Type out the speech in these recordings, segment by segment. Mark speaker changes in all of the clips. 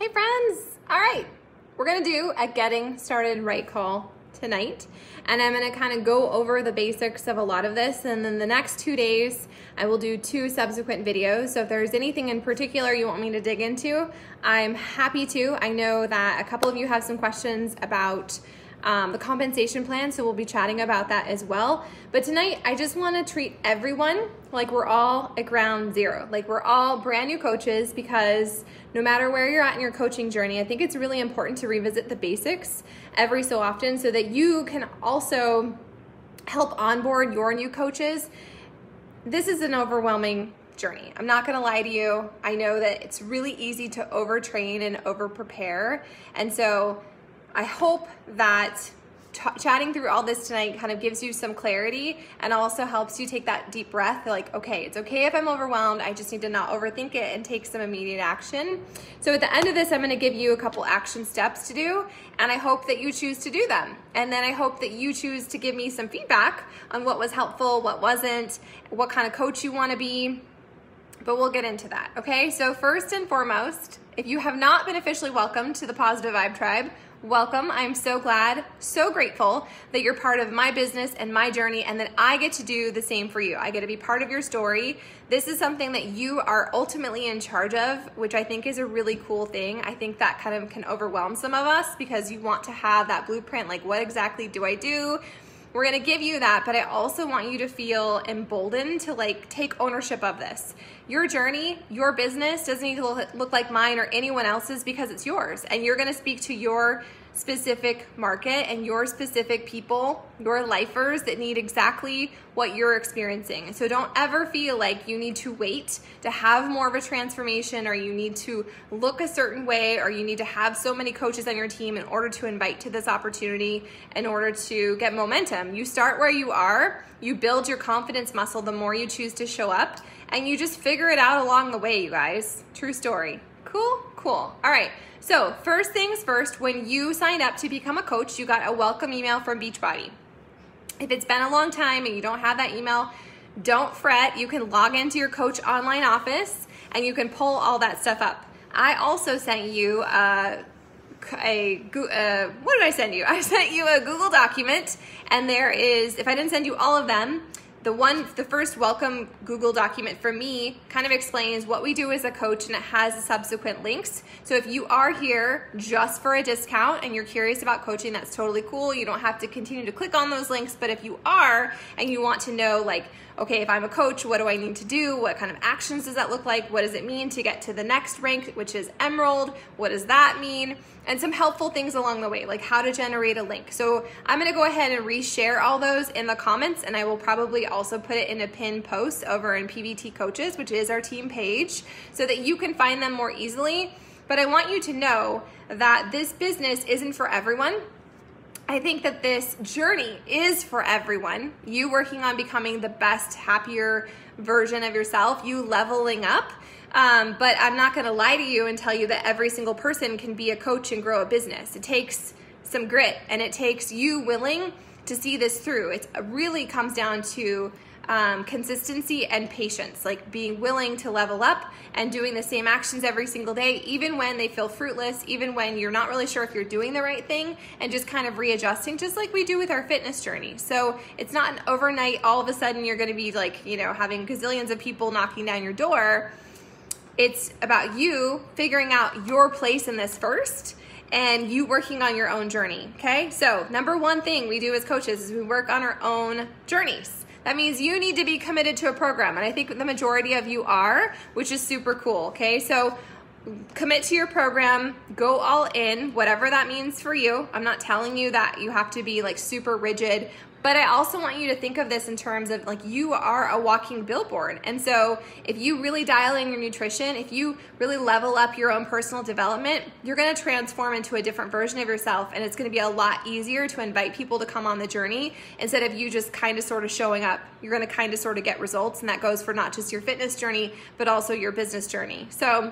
Speaker 1: Hey friends! All right, we're gonna do a getting started right call tonight. And I'm gonna kind of go over the basics of a lot of this. And then the next 2 days, I will do 2 subsequent videos. So if there's anything in particular you want me to dig into, I'm happy to. I know that a couple of you have some questions about the compensation plan, so we'll be chatting about that as well. But tonight, I just want to treat everyone like we're all at ground zero, like we're all brand new coaches, because no matter where you're at in your coaching journey, I think it's really important to revisit the basics every so often so that you can also help onboard your new coaches. This is an overwhelming journey. I'm not gonna lie to you. I know that it's really easy to overtrain and over-prepare, and so I hope that chatting through all this tonight kind of gives you some clarity and also helps you take that deep breath. Like, okay, it's okay if I'm overwhelmed. I just need to not overthink it and take some immediate action. So at the end of this, I'm going to give you a couple action steps to do, and I hope that you choose to do them. And then I hope that you choose to give me some feedback on what was helpful, what wasn't, what kind of coach you want to be. But we'll get into that, okay? So first and foremost, if you have not been officially welcomed to the Positive Vibe Tribe, welcome. I'm so glad, so grateful that you're part of my business and my journey, and that I get to do the same for you. I get to be part of your story. This is something that you are ultimately in charge of, which I think is a really cool thing. I think that kind of can overwhelm some of us because you want to have that blueprint, like what exactly do I do? We're gonna give you that, but I also want you to feel emboldened to take ownership of this. Your journey, your business doesn't need to look like mine or anyone else's because it's yours. And you're gonna speak to your specific market and your specific people, your lifers that need exactly what you're experiencing. So don't ever feel like you need to wait to have more of a transformation, or you need to look a certain way, or you need to have so many coaches on your team in order to invite to this opportunity, in order to get momentum. You start where you are, you build your confidence muscle the more you choose to show up, and you just figure it out along the way, you guys. True story. Cool? Cool. All right. So first things first, when you signed up to become a coach, you got a welcome email from Beachbody. If it's been a long time and you don't have that email, don't fret. You can log into your coach online office and you can pull all that stuff up. I also sent you what did I send you? I sent you a Google document, and there is, if I didn't send you all of them, the first welcome Google document for me kind of explains what we do as a coach, and it has the subsequent links. So if you are here just for a discount and you're curious about coaching, that's totally cool. You don't have to continue to click on those links, but if you are and you want to know, like, okay, if I'm a coach, what do I need to do? What kind of actions does that look like? What does it mean to get to the next rank, which is Emerald? What does that mean? And some helpful things along the way, like how to generate a link. So I'm gonna go ahead and reshare all those in the comments, and I will probably also put it in a pinned post over in PVT Coaches, which is our team page, so that you can find them more easily. But I want you to know that this business isn't for everyone. I think that this journey is for everyone. You working on becoming the best, happier version of yourself, you leveling up. But I'm not gonna lie to you and tell you that every single person can be a coach and grow a business. It takes some grit, and it takes you willing to see this through. It really comes down to consistency and patience, like being willing to level up and doing the same actions every single day, even when they feel fruitless, even when you're not really sure if you're doing the right thing, and just kind of readjusting, just like we do with our fitness journey. So it's not an overnight, all of a sudden you're gonna be like, having gazillions of people knocking down your door. It's about you figuring out your place in this first, and you working on your own journey, okay? So number one thing we do as coaches is we work on our own journeys. That means you need to be committed to a program, and I think the majority of you are, which is super cool, okay? So commit to your program, go all in, whatever that means for you. I'm not telling you that you have to be like super rigid, but I also want you to think of this in terms of like you are a walking billboard. And so if you really dial in your nutrition, if you really level up your own personal development, you're gonna transform into a different version of yourself, and it's gonna be a lot easier to invite people to come on the journey instead of you just kind of sort of showing up. You're gonna kind of sort of get results, and that goes for not just your fitness journey, but also your business journey. So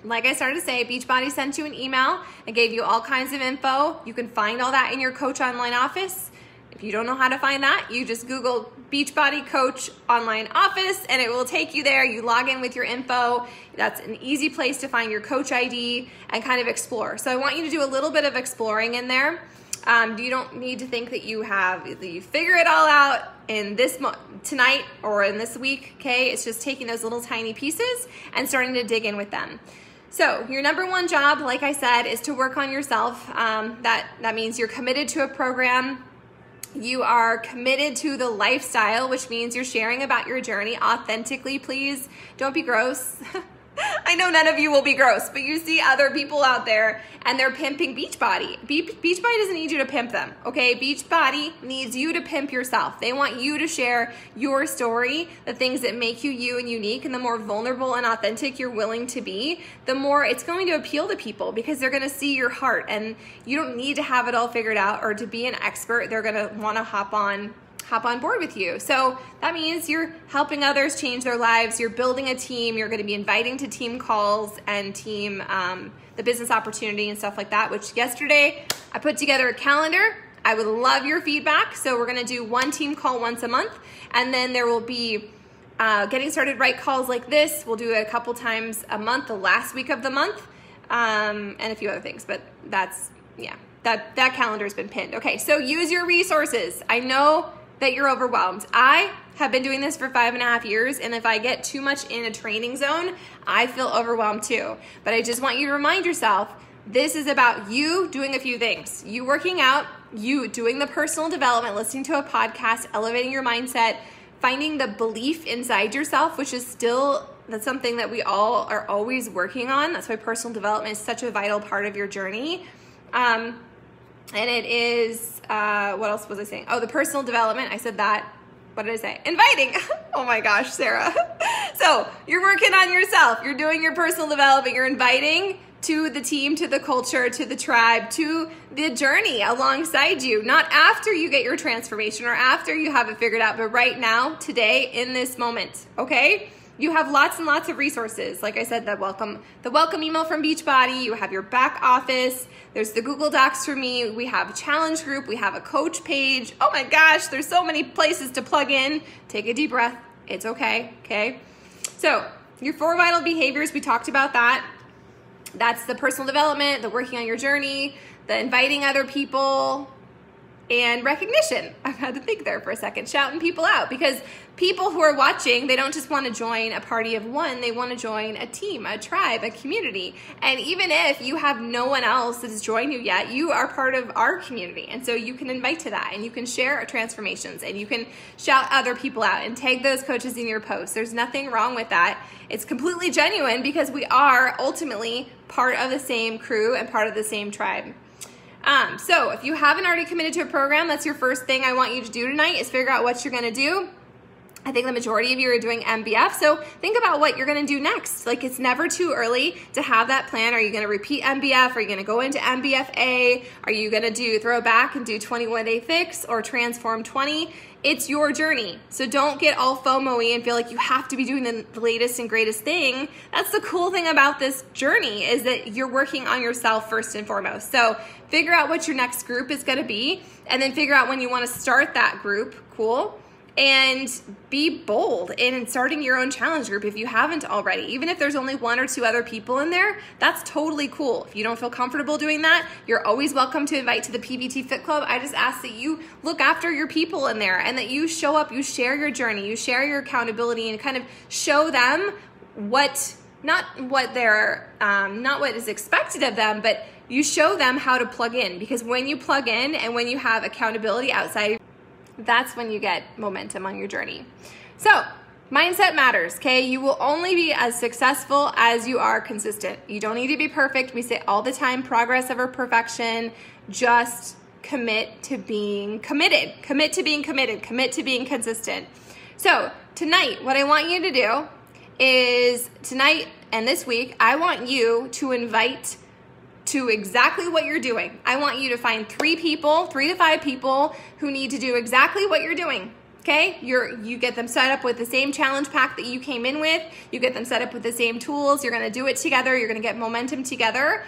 Speaker 1: like I started to say, Beachbody sent you an email and gave you all kinds of info. You can find all that in your coach online office. If you don't know how to find that, you just Google Beachbody Coach online office, and it will take you there. You log in with your info. That's an easy place to find your coach ID and kind of explore. So I want you to do a little bit of exploring in there. You don't need to think that you figure it all out in tonight or in this week, okay? It's just taking those little tiny pieces and starting to dig in with them. So your number one job, like I said, is to work on yourself. That means you're committed to a program. You are committed to the lifestyle, which means you're sharing about your journey authentically, please. Don't be gross. I know none of you will be gross, but you see other people out there and they're pimping Beachbody. Beachbody doesn't need you to pimp them, okay? Beachbody needs you to pimp yourself. They want you to share your story, the things that make you you and unique, and the more vulnerable and authentic you're willing to be, the more it's going to appeal to people because they're gonna see your heart, and you don't need to have it all figured out or to be an expert. They're gonna wanna hop on board with you. So that means you're helping others change their lives. You're building a team. You're going to be inviting to team calls and team, the business opportunity and stuff like that, which yesterday I put together a calendar. I would love your feedback. So we're going to do one team call once a month, and then there will be getting started right calls like this. We'll do it a couple times a month, the last week of the month, and a few other things, but that's, yeah, that calendar has been pinned. Okay. So use your resources. I know that you're overwhelmed. I have been doing this for 5.5 years, and if I get too much in a training zone, I feel overwhelmed too. But I just want you to remind yourself, this is about you doing a few things. You working out, you doing the personal development, listening to a podcast, elevating your mindset, finding the belief inside yourself, which is that's something that we all are always working on. That's why personal development is such a vital part of your journey. And it is, what else was I saying? Oh, the personal development. I said that. What did I say? Inviting. Oh my gosh, Sarah. So you're working on yourself. You're doing your personal development. You're inviting to the team, to the culture, to the tribe, to the journey alongside you. Not after you get your transformation or after you have it figured out, but right now, today, in this moment, okay? You have lots and lots of resources. Like I said, the welcome email from Beachbody. You have your back office. There's the Google Docs for me. We have a challenge group. We have a coach page. Oh my gosh, there's so many places to plug in. Take a deep breath. It's okay, okay? So your 4 vital behaviors, we talked about that. That's the personal development, the working on your journey, the inviting other people, and recognition. I've had to think there for a second, shouting people out, because people who are watching, they don't just want to join a party of one, they want to join a team, a tribe, a community. And even if you have no one else that has joined you yet, you are part of our community. And so you can invite to that, and you can share transformations, and you can shout other people out and tag those coaches in your posts. There's nothing wrong with that. It's completely genuine because we are ultimately part of the same crew and part of the same tribe. So if you haven't already committed to a program, that's your first thing I want you to do tonight is figure out what you're going to do. I think the majority of you are doing MBF, so think about what you're going to do next. Like, it's never too early to have that plan. Are you going to repeat MBF? Are you going to go into MBFA? Are you going to throw back and do 21-day fix or transform 20? It's your journey. So don't get all FOMO-y and feel like you have to be doing the latest and greatest thing. That's the cool thing about this journey, is that you're working on yourself first and foremost. So figure out what your next group is going to be, and then figure out when you want to start that group. Cool. And be bold in starting your own challenge group if you haven't already. Even if there's only 1 or 2 other people in there, that's totally cool. If you don't feel comfortable doing that, you're always welcome to invite to the PVT Fit Club. I just ask that you look after your people in there and that you show up, you share your journey, you share your accountability, and kind of show them not what is expected of them, but you show them how to plug in. Because when you plug in and when you have accountability outside, that's when you get momentum on your journey. So mindset matters, okay? You will only be as successful as you are consistent. You don't need to be perfect. We say all the time, progress over perfection. Just commit to being committed. Commit to being committed. Commit to being consistent. So tonight, what I want you to do is tonight and this week, I want you to invite to exactly what you're doing. I want you to find 3 to 5 people who need to do exactly what you're doing. Okay? You get them set up with the same challenge pack that you came in with. You get them set up with the same tools. You're going to do it together. You're going to get momentum together.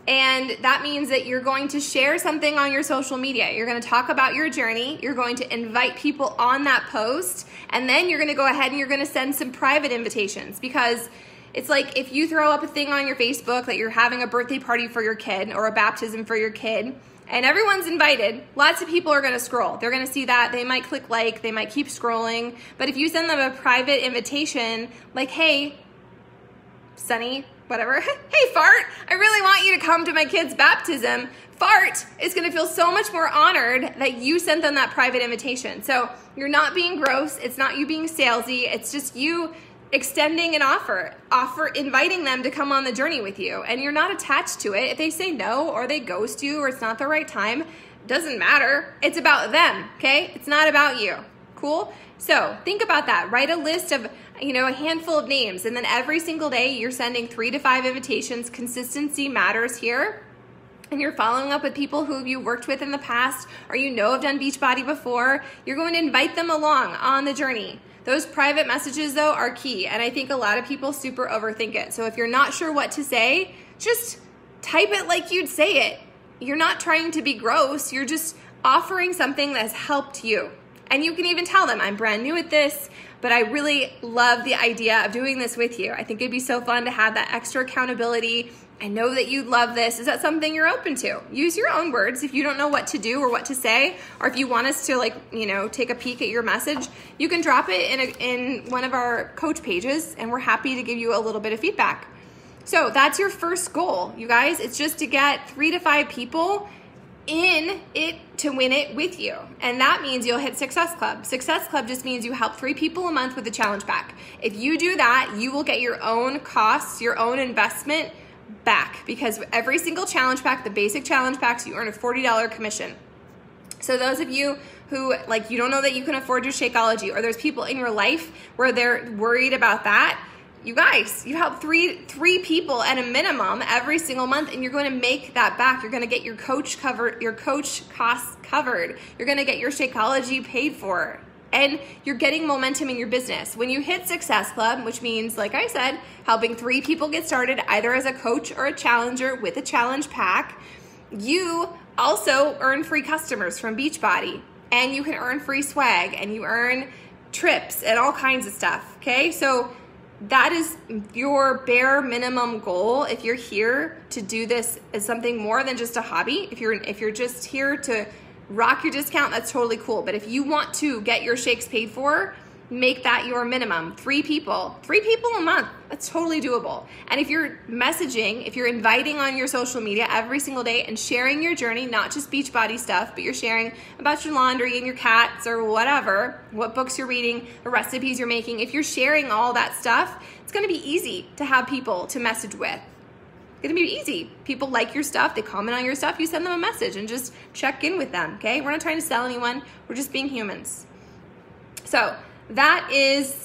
Speaker 1: And that means that you're going to share something on your social media. You're going to talk about your journey. You're going to invite people on that post. And then you're going to go ahead and you're going to send some private invitations, because it's like if you throw up a thing on your Facebook that you're having a birthday party for your kid or a baptism for your kid, and everyone's invited, lots of people are going to scroll. They're going to see that. They might click like. They might keep scrolling. But if you send them a private invitation like, hey, Sunny, whatever, hey, Fart, I really want you to come to my kid's baptism. Fart is going to feel so much more honored that you sent them that private invitation. So you're not being gross. It's not you being salesy. It's just you extending an offer, inviting them to come on the journey with you. And you're not attached to it. If they say no or they ghost you or it's not the right time, doesn't matter. It's about them, okay? It's not about you. Cool? So think about that. Write a list of, a handful of names, and then every single day you're sending 3 to 5 invitations. Consistency matters here. And you're following up with people who you worked with in the past or have done Beachbody before. You're going to invite them along on the journey. Those private messages, though, are key, and I think a lot of people super overthink it. So if you're not sure what to say, just type it like you'd say it. You're not trying to be gross. You're just offering something that has helped you. And you can even tell them, I'm brand new at this, but I really love the idea of doing this with you. I think it'd be so fun to have that extra accountability. I know that you'd love this. Is that something you're open to? Use your own words. If you don't know what to do or what to say, or if you want us to take a peek at your message, you can drop it in one of our coach pages, and we're happy to give you a little bit of feedback. So that's your first goal, you guys. It's just to get 3 to 5 people in it to win it with you. And that means you'll hit Success Club. Success Club just means you help 3 people a month with a challenge pack. If you do that, you will get your own costs, your own investment back, because every single challenge pack, the basic challenge packs, you earn a $40 commission. So those of you who you don't know that you can afford your Shakeology, or there's people in your life where they're worried about that, you guys, you help three people at a minimum every single month, and you're going to make that back. You're going to get your coach costs covered. You're going to get your Shakeology paid for, and you're getting momentum in your business. When you hit Success Club, which means, like I said, helping 3 people get started either as a coach or a challenger with a challenge pack, you also earn free customers from Beachbody, and you can earn free swag, and you earn trips and all kinds of stuff, okay? So that is your bare minimum goal. If you're here to do this as something more than just a hobby, if you're just here to rock your discount, that's totally cool. But if you want to get your shakes paid for, make that your minimum. 3 people a month, that's totally doable. And if you're messaging, if you're inviting on your social media every single day and sharing your journey, not just Beachbody stuff, but you're sharing about your laundry and your cats or whatever, what books you're reading, the recipes you're making, if you're sharing all that stuff, it's gonna be easy to have people to message with. It's gonna be easy. People like your stuff, they comment on your stuff, you send them a message and just check in with them, okay? We're not trying to sell anyone, we're just being humans. So I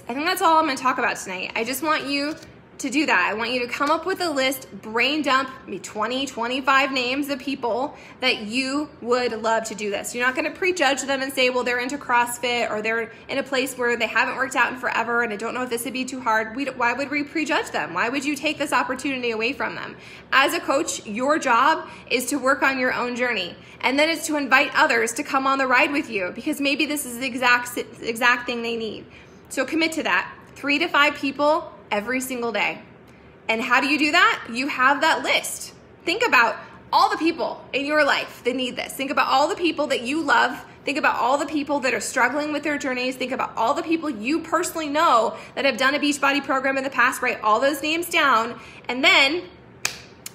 Speaker 1: think that's all I'm gonna talk about tonight. I just want you to do that. I want you to come up with a list, brain dump maybe 20, 25 names of people that you would love to do this. You're not gonna prejudge them and say, well, they're into CrossFit, or they're in a place where they haven't worked out in forever and I don't know if this would be too hard. Why would we prejudge them? Why would you take this opportunity away from them? As a coach, your job is to work on your own journey. And then it's to invite others to come on the ride with you, because maybe this is the exact thing they need. So commit to that. 3 to 5 people every single day. And how do you do that? You have that list. Think about all the people in your life that need this. Think about all the people that you love. Think about all the people that are struggling with their journeys. Think about all the people you personally know that have done a Beachbody program in the past. Write all those names down. And then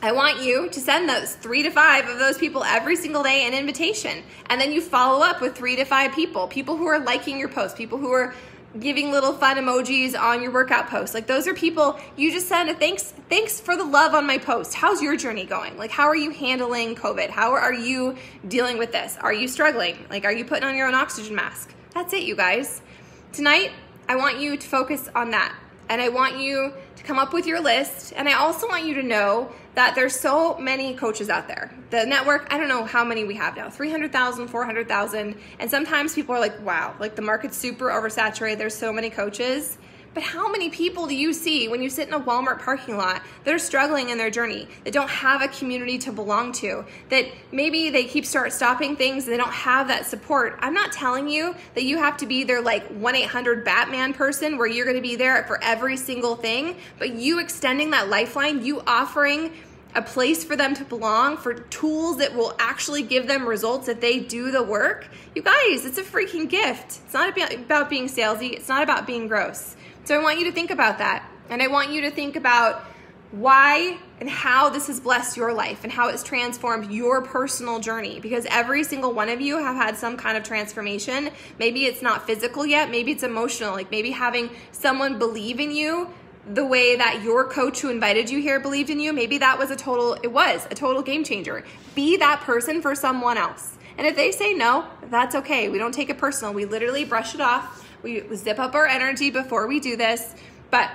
Speaker 1: I want you to send those 3 to 5 of those people every single day an invitation. And then you follow up with 3 to 5 people who are liking your post, people who are giving little fun emojis on your workout post. Those are people you just send a thanks for the love on my post. How's your journey going? How are you handling COVID? How are you dealing with this? Are you struggling? Are you putting on your own oxygen mask? That's it, you guys. Tonight, I want you to focus on that. And I want you to come up with your list. And I also want you to know that there's so many coaches out there. The network, I don't know how many we have now, 300,000, 400,000. And sometimes people are like, wow, the market's super oversaturated. There's so many coaches. But how many people do you see when you sit in a Walmart parking lot that are struggling in their journey, that don't have a community to belong to, that maybe they keep stopping things and they don't have that support? I'm not telling you that you have to be their like 1-800-BATMAN person where you're gonna be there for every single thing, but you extending that lifeline, you offering a place for them to belong, for tools that will actually give them results if they do the work. You guys, it's a freaking gift. It's not about being salesy. It's not about being gross. So I want you to think about that. And I want you to think about why and how this has blessed your life and how it's transformed your personal journey, because every single one of you have had some kind of transformation. Maybe it's not physical yet. Maybe it's emotional. Like maybe having someone believe in you the way that your coach who invited you here believed in you. Maybe that was a total game changer. Be that person for someone else. And if they say no, that's okay. We don't take it personal. We literally brush it off. We zip up our energy before we do this. But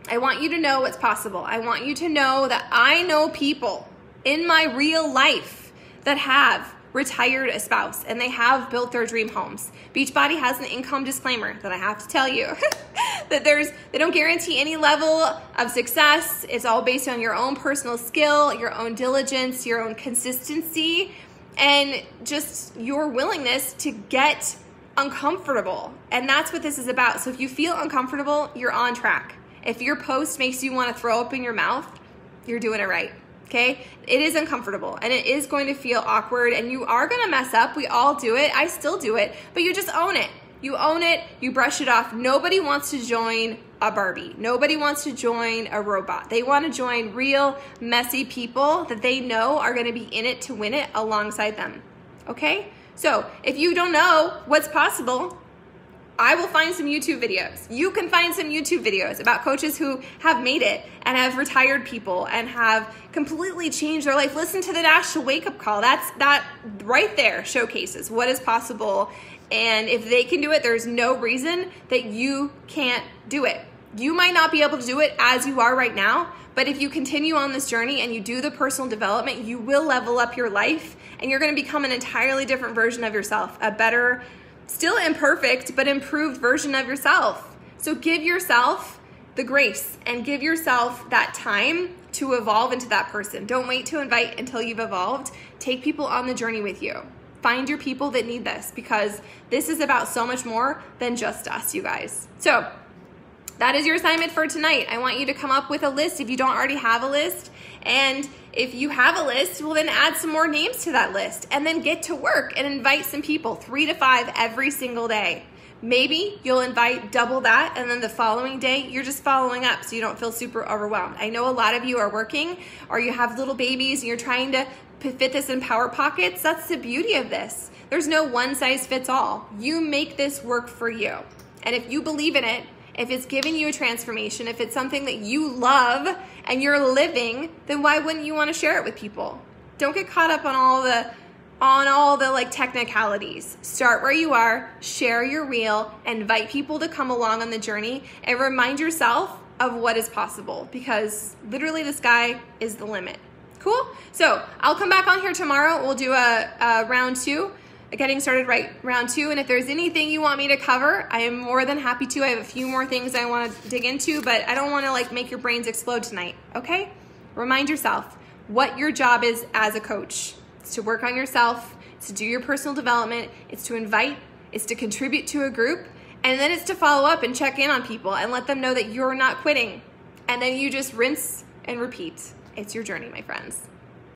Speaker 1: I want you to know what's possible. I want you to know that I know people in my real life that have retired a spouse and they have built their dream homes. Beachbody has an income disclaimer that I have to tell you that they don't guarantee any level of success. It's all based on your own personal skill, your own diligence, your own consistency, and just your willingness to get uncomfortable. And that's what this is about. So if you feel uncomfortable, you're on track. If your post makes you want to throw up in your mouth, you're doing it right. Okay? It is uncomfortable and it is going to feel awkward and you are going to mess up. We all do it. I still do it, but you just own it. You own it. You brush it off. Nobody wants to join a Barbie. Nobody wants to join a robot. They want to join real messy people that they know are going to be in it to win it alongside them. Okay? So if you don't know what's possible, I will find some YouTube videos. You can find some YouTube videos about coaches who have made it and have retired people and have completely changed their life. Listen to the National Wake Up Call. That right there showcases what is possible. And if they can do it, there's no reason that you can't do it. You might not be able to do it as you are right now, but if you continue on this journey and you do the personal development, you will level up your life and you're going to become an entirely different version of yourself, a better, still imperfect, but improved version of yourself. So give yourself the grace and give yourself that time to evolve into that person. Don't wait to invite until you've evolved. Take people on the journey with you. Find your people that need this, because this is about so much more than just us, you guys. So that is your assignment for tonight. I want you to come up with a list if you don't already have a list. And if you have a list, well then add some more names to that list and then get to work and invite some people, 3 to 5 every single day. Maybe you'll invite double that and then the following day you're just following up so you don't feel super overwhelmed. I know a lot of you are working or you have little babies and you're trying to fit this in Power Pockets. That's the beauty of this. There's no one size fits all. You make this work for you. And if you believe in it, if it's giving you a transformation, if it's something that you love and you're living, then why wouldn't you want to share it with people? Don't get caught up on all the like technicalities. Start where you are, share your reel, invite people to come along on the journey, and remind yourself of what is possible, because literally the sky is the limit. Cool? So I'll come back on here tomorrow. We'll do a round 2. Getting started right, round 2. And if there's anything you want me to cover, I am more than happy to. I have a few more things I want to dig into, but I don't want to like make your brains explode tonight. Okay? Remind yourself what your job is as a coach. It's to work on yourself. It's to do your personal development. It's to invite. It's to contribute to a group. And then it's to follow up and check in on people and let them know that you're not quitting. And then you just rinse and repeat. It's your journey, my friends.